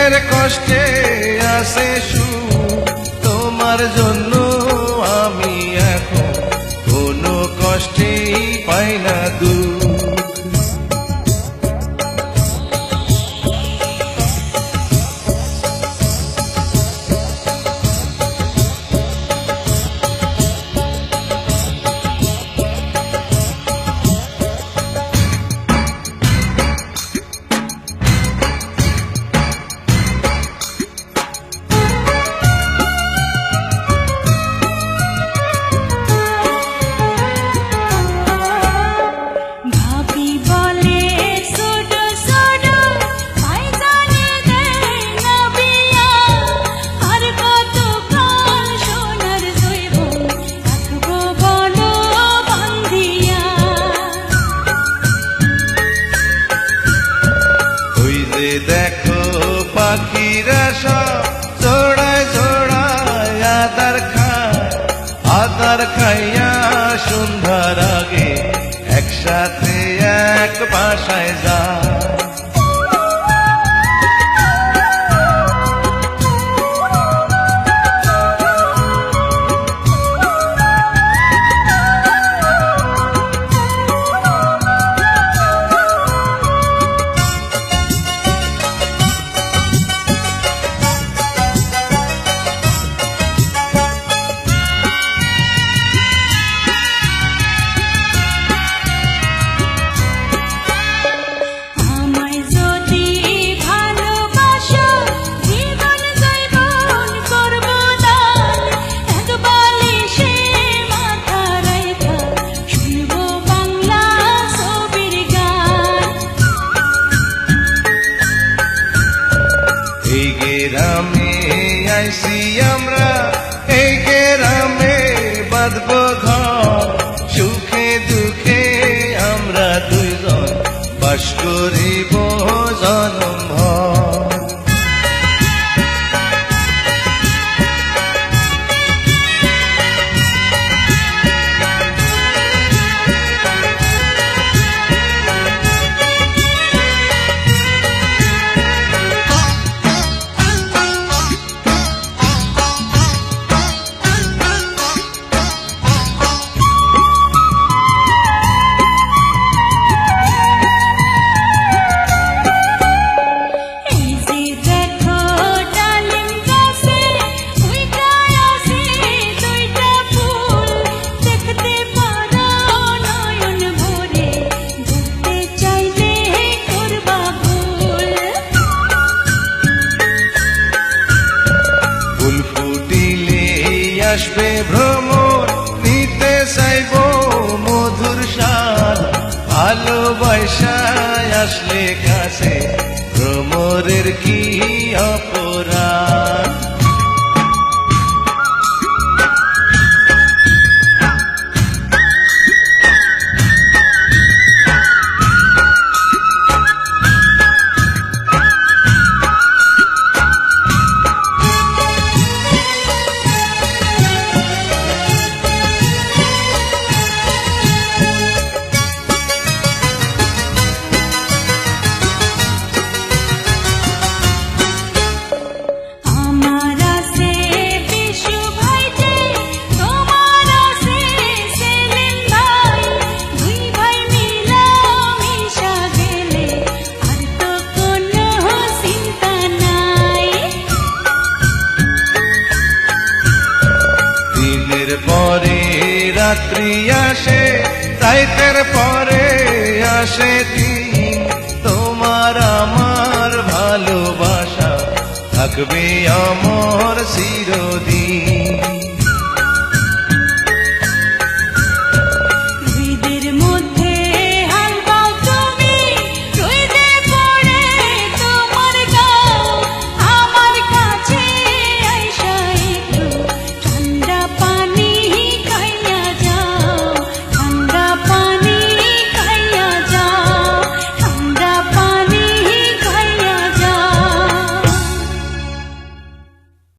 দিনের কষ্টে আসে সুখ, তোমার জন্য আমি এখন কোনো কষ্টেই পাই না দুঃখ। দেখো পাখিরা সব জোড়ায় জোড়ায় আদার খাইয়া সন্ধ্যার আগে একসাথে এক বাসায় যায়। এই গ্রামে আইসি আমরা, এই গ্রামে বাঁধব ঘর, সুখে দুঃখে আমরা দুইজন বাস করিব জনমভর। আসবে ভ্রমর, নিতে চাইব মধুর স্বাদ, ভালোবাসায় আসলে কাছে ভ্রমরের কি অপরাধ। পরে রাত্রি আসে, রাতের পরে আসে দিন, তোমার আমার ভালোবাসা থাকবে অমর চিরদিন।